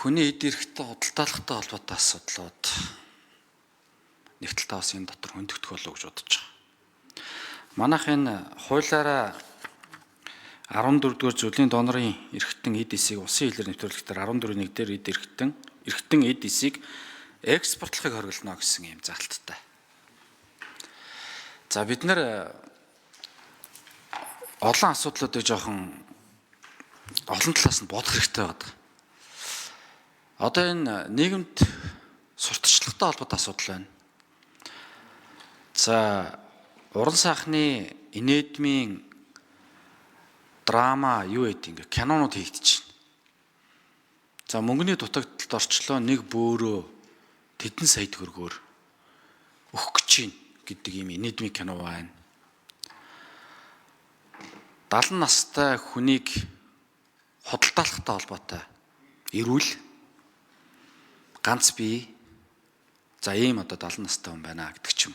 хүний эд эрэхтэй худалдаалахтай холбоотой асуудлууд нэгдэлтэй бас энэ дотор хөндөгдөх болов гэж бодож байгаа. Манайх энэ хуулиараа 14-р зүйлийн донорын эрхтэн эд эсийг улсын хилээр нэвтрүүлэхдээ 14-ийн 1-ээр эд эрхтэн эд эсийг экспортлохыг хориглоно гэсэн юм залттай. За бид нэр олон асуудлуудыг жоохон олон талаас нь бодох хэрэгтэй байдаг. Одоо энэ нийгэмд сурталчилгатай холбоотой асуудал байна. За уран сайхны инэдмийн драма юу гэдэг ингээ кинонууд хийгдэж байна. За мөнгөний дутагдалд орчлоо нэг бөөрөө тэдэн сая төгрөгөөр өгөх гэж байна гэдэг ийм инэдмийн кино байна. 70 настай хүнийг худалдаалахтай холбоотой эрүүл ганц бие за ийм одоо 70 настай хүн байна гэдэг ч юм.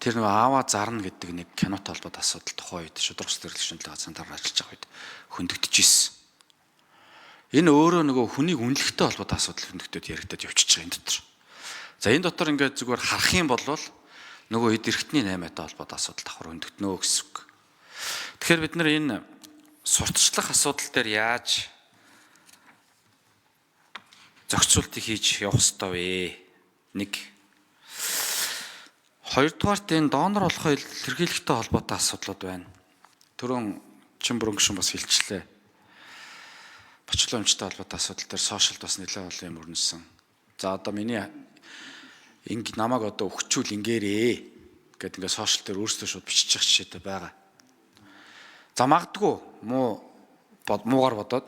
Тэр нөгөө аава зарна гэдэг нэг кинотой холбоотой асуудал тухайн үед шудраг ус төрөлхтөнд цантаар ажиллаж байгаа үед хөндөгдөж ирсэн. Энэ өөрөө нөгөө хүнийг үнэлэхтэй холбоотой асуудал хөндөгдөд яригдаад явчихж байгаа энэ дотор. За энэ дотор ингээд зүгээр харах юм бол нөгөө эд эрхтний 8-тай холбоотой асуудал давхар хөндөгднө гэсэн үг. Тэгэхээр бид нар энэ сурталчлах асуудал дээр яаж зохицуултыг хийж явах ёстой вэ? Нэг. Хоёрдугаарт энэ донор болохоо илэрхийлэхтэй холбоотой асуудлууд байна. Түрүүн Чимбүрэн гүшин бас хэлчихлээ. Бочлоомжтой холбоотой асуудал дээр сошиалд бас нэлээд олон юм өрнөсөн. За одоо миний намайг одоо өгчүүл ингээрээ гэдэг ингээд сошиал дээр өөрсдөө шууд бичиж явах жишээтэй байгаа. За магадгүй муугаар бодоод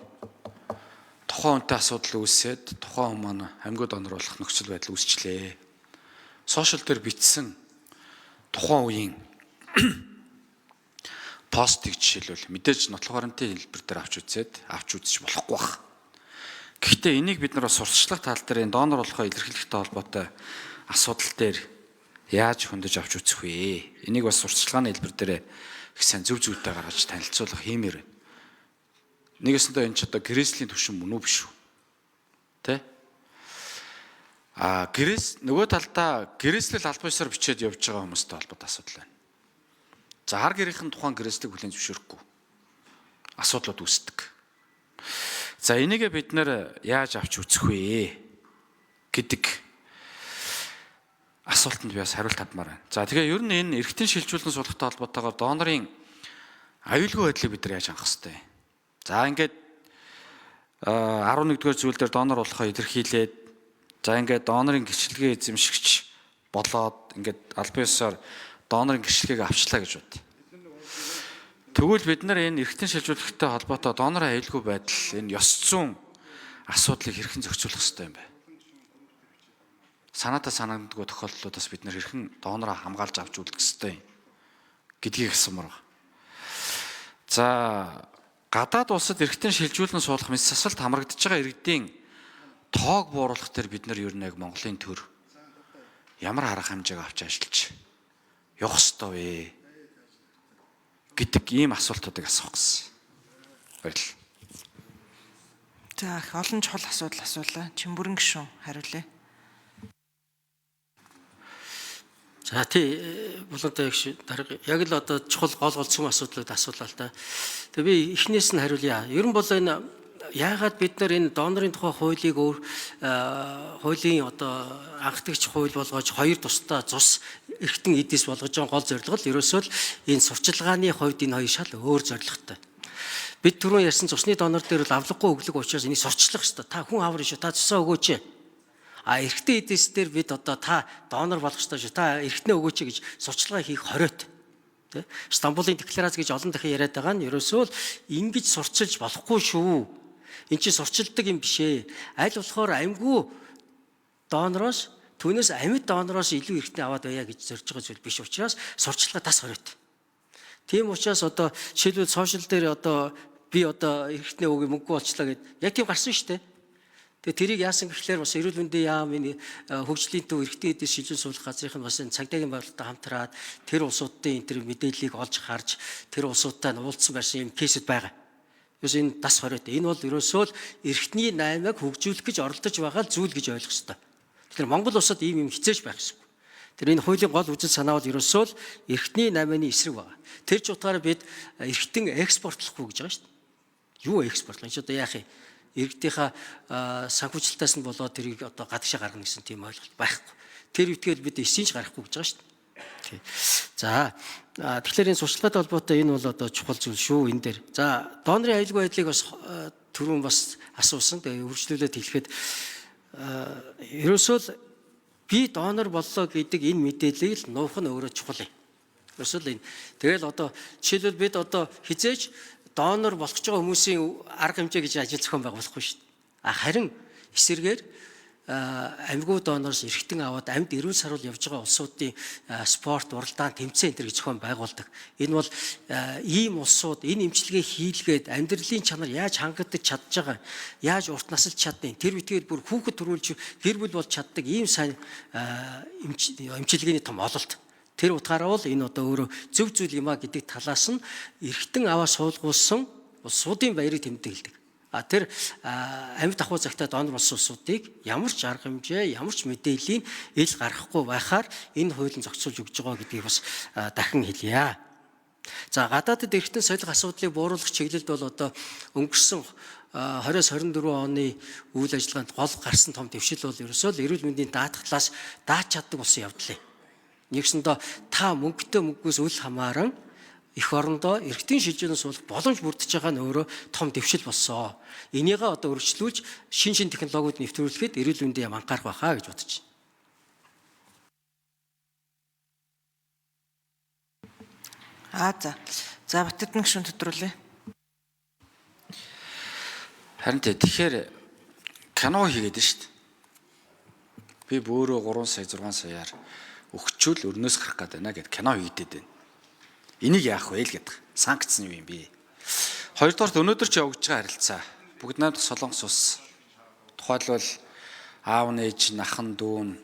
тухайн хүнтэй асуудал үүсээд тухайн хүн маань амьгуу донор болох нөхцөл байдал үүсчлээ. Сошиал дээр бичсэн тухайн үеийн постыг жишээлбэл мэдээж нотлох баримтын хэлбэр дээр авч үзэж болохгүй байна. Гэхдээ энийг бид нар сурталчлах тал дээр энэ донор болохоо илэрхийлэхтэй холбоотой асуудал дээр яаж хөндөж авч үзэх вэ? Энийг бас сурталчилгааны хэлбэр дээр их сайн зөв зүйтэй гаргаж танилцуулах хиймээр байна. Нэгэсэндээ энэ ч одоо грэслийн түвшин мөн үү биш үү? Тэ? Грэс нөгөө талдаа грэслэл албан ёсоор бичээд явж байгаа хүмүүстэй холбоотой асуудал байна. За хар гэрийнхэн тухайн грэслийг хүлээн зөвшөөрөхгүй асуудлууд үүсдэг. За энийгээ бид нэр яаж авч үзэх вэ гэдэг асуултанд би бас хариулт хадмаар байна. За тэгээ ер нь энэ эргэтэн шилжүүлэн суулгахтай холбоотойгоор донорын аюулгүй байдлыг бид нар яаж хангах ёстой вэ? За ингээд 11-р зүйл дээр донор болохоо илэрхийлээд за ингээд донорын гэрчлэгээ эзэмшигч болоод ингээд албан ёсоор донорын гэрчлэгийг авчлаа гэж бод. Тэгвэл бид нар энэ эргэтэн шилжүүлэхтэй холбоотой донорын аюулгүй байдал энэ ёс зүйн асуудлыг хэрхэн зохицуулах ёстой юм бэ? Санаатаа санагддаггүй тохиолдлуудаас бид нар хэрхэн донороо хамгаалж авч үлдэх ёстой юм гэдгийг асуумаар байна. За гадаад улсад эргэтэн шилжүүлэн суулгах мэс засалт хамрагдаж байгаа иргэдийн тоог бууруулах дээр бид нар ер нь яг Монголын төр ямар арга хэмжээг авч ажиллаж явах ёстой вэ гэдэг ийм асуултуудыг асуух гэсэн. Баярлалаа. За их олон чухал асуудал асуулаа. Чимбүрэн гүшин хариулъя. За тий булантай яг л одоо чухал гол цөм асуудлууд асуулаа л да. Тэгээ би эхнээс нь хариулъя. Ер нь бол энэ яагаад бид нар энэ донорын тухай хуулийг хуулийн одоо анхдагч хууль болгож хоёр тусдаа цус эргэтэн эдис болгож байгаа гол зорилго л ерөөсөө л энэ сурчилгааны хувьд энэ хоёр шал өөр зорилготой. Бид түрүүн ярьсан цусны донор дээр л авлаггүй өглөг учраас энийг сурчлах ёстой. Та хүн аврах шүү. Та цусаа өгөөч. Эргэтэн эдис дээр бид одоо та донор болох ёстой шүү. Та эргэтнээ өгөөч гэж сурчилгаа хийх хориот. Тэ? Стамбулын декларац гэж олон дахин яриад байгаа нь ерөөсөө л ингэж сурчилж болохгүй шүү. Энд чинь сурчилдаг юм биш ээ. Аль болохоор амьгүй донороос түүнээс амьд донороос илүү эргэтнээ аваад байя гэж зорж байгаа зүйл биш учраас сурчилгаа тас хориот. Тийм учраас одоо жишээлбэл сошиал дээр одоо би одоо эргэтнээ өгөө мөнгө болчлаа гэд яг тийм гарсан шүү дээ. Тэгээ тэрийг яасан гэхлээр бас эрүүл мэндийн яам энэ хөгжлийн төв эрхтэн эдийн шилжүүлэн суулгах газрынх нь бас энэ цагдаагийн байгууллагатай хамтраад тэр улсуудын энэ төр мэдээллийг олж харж тэр улсуудтай уулзсан байсан юм кейсэд байгаа. Ерөөс энэ дас хориотой. Энэ бол ерөөсөө л эрхтний 8-ыг хөгжүүлэх гэж оролдож байгаа зүйл гэж ойлгох ёстой. Тэгэхээр Монгол улсад ийм юм хизээж байх ёсгүй. Тэр энэ хуулийн гол үзэл санаа бол ерөөсөө л эрхтний 8-ны эсрэг байгаа. Тэр ч утгаараа бид эрхтэн экспортлохгүй гэж байгаа шүү дээ. Юу экспортлох? Энд ч одоо яах юм? Иргэдийнхаа санхүүжилтаас нь болоод тэрийг одоо гадагшаа гаргана гэсэн тийм ойлголт байхгүй. Тэр үтгээд бид эсийн ч гарахгүй гэж байгаа шүү дээ. За тэгэхээр энэ сурчлагатай холбоотой энэ бол одоо чухал зүйл шүү энэ дээр. За донорын аюулгүй байдлыг бас түрүүн бас асуусан. Тэгээ үргэлжлүүлээд хэлэхэд ерөөсөө л би донор боллоо гэдэг энэ мэдээллийг л нуух нь өөрөө чухал юм. Ерөөсөө л энэ. Тэгэл одоо жишээлбэл бид одоо хизээж донор болох ч байгаа хүмүүсийн арга хэмжээ гэж ажил зохион байгуулахгүй шүү дээ. Харин эсэргээр амьгүй донороос эрхтэн аваад амьд эрүүл саруул явж байгаа улсуудын спорт, уралдаан, тэмцээн энэ зохион байгуулдаг. Энэ бол ийм улсууд энэ эмчилгээ хийлгээд амьдралын чанар яаж хангагдаж чадж байгаа, яаж урт насалж чадна, тэр битгээр бүр хүүхэд төрүүлж гэр бүл болж чаддаг ийм сайн эмчилгээний том ололт. Тэр утгаараа бол энэ одоо өөрөө зөв зүйл юм а гэдэг талаас нь эрхтэн аваа суулгуулсан улсуудын баярыг тэмдэглэдэг. Тэр амьд ахуй цагтаа донор болсон улсуудыг ямар ч арга хэмжээ, ямар ч мэдээллийн ил гаргахгүй байхаар энэ хуулийн зохицуулж өгж байгаа гэдгийг бас дахин хэлье. За гадаадд эрхтэн солих асуудлыг бууруулах чиглэлд бол одоо өнгөрсөн 20-24 оны үйл ажиллагаанд гол гарсан том дэвшил бол ерөөсөө л эрүүл мэндийн даатгах талаас дааж чаддаг болсон явдал юм. Нэгсэндээ та мөнгөтэй мөнгөөс үл хамааран эх орондоо эрхтэн шилжүүлэн суулгах боломж бүрдэж байгаа нь өөрөө том дэвшил болсон. Энийгээ одоо өргөжлүүлж шин технологиуд нэвтрүүлэхэд эрүүл мэндийн яам анхаарах байхаа гэж бодож За. За Батэрдэн гишүүн төдрүүлээ. Харин тэгэхээр кино хийгээд нь шүү дээ. Би бөөрөө 3 сая 6 саяар өгчүүл өрнөөс гарах гээд байна гэд кино хийгээд байна. Энийг яах вэ л гэдэг. Санкц нь юу юм бэ? Хоёрдугаарт өнөөдөр ч явагдаж байгаа харилцаа. Бүгд найдах Солонгос улс. Тухайлбал аав нээж, нахан дүүн,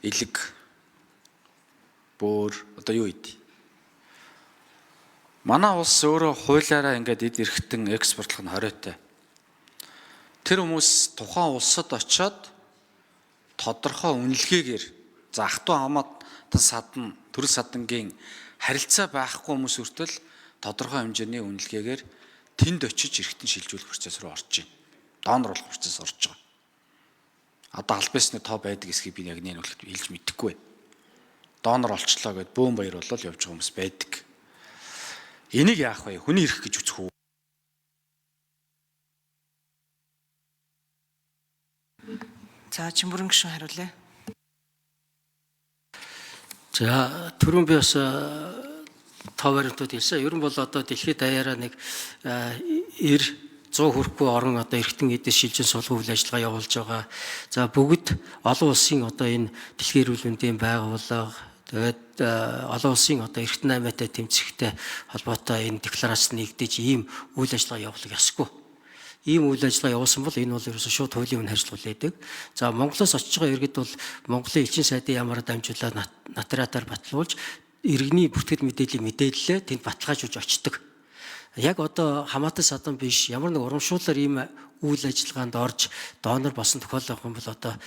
элэг, бөөр одоо юу ийд? Манай улс өөрөө хуулиараа ингээд эд эрхтэн экспортлох нь хориотой. Тэр хүмүүс тухайн улсад очиод тодорхой үнэлгээгээр за ах トゥ хамаатан садан төрөл садангийн харилцаа байхгүй хүмүүс хүртэл тодорхой хэмжээний үнэлгээгээр тэнд очиж эрхтэн шилжүүлэх процесс руу орж байна. Донор болох процесс орж байгаа. Одоо албасны тоо байдаг эсхийг би яг нэг үлгэж хэлж мэдэхгүй байна. Донор олчлоо гэд бөөм баяр болол явж байгаа хүмүүс байдаг. Энийг яах вэ? Хүний эрх гэж үзэх үү? За Чимбүрэн гишүүн хариулъя. За түрүүн би бас тоо баримтууд хэлсэн. Ер нь бол одоо дэлхийд даяараа нэг 100 хүрэхгүй орон одоо эрхтэн эдээс шилжин суулгах үйл ажиллагаа явуулж байгаа. За бүгд олон улсын одоо энэ дэлхийн эрүүл мэндийн байгууллага тэгээд олон улсын одоо эрхтэн 8-тай тэмцэхтэй холбоотой энэ декларац нэгдэж ийм үйл ажиллагаа явуулах ёсгүй. Ийм үйл ажиллагаа явуулсан бол энэ бол ерөөсөө шууд хуулийн үн харьцуулах байдаг. За Монголоос очиж байгаа иргэд бол Монголын элчин сайдын ямаар дамжуулаад нотариатаар батлуулж иргэний бүртгэл мэдээллийг мэдээллээ тэнд баталгаажуулж очдог. Яг одоо хамаатан садан биш ямар нэг урамшуулаар ийм үйл ажиллагаанд орж донор болсон тохиолдол юм бол одоо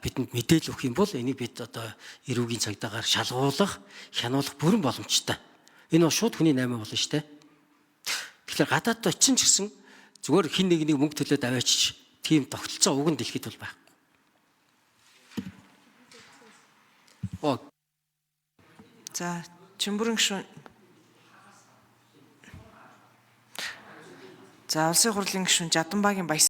бидэнд мэдээлэл өгөх юм бол энийг бид одоо эрүүгийн цагдаагаар шалгуулах, хянуулах бүрэн боломжтой. Энэ бол шууд хүний 8 болно шүү дээ. Тэгэхээр гадаадд очсон ч гэсэн зүгээр хин нэг мөнгө төлөөд аваачиж тийм тогтолцоо уг нь дэлхийд бол байхгүй. За Чимбүрэн гишүүн. За улсын хурлын гишүүн Жаданбаагийн баясгалан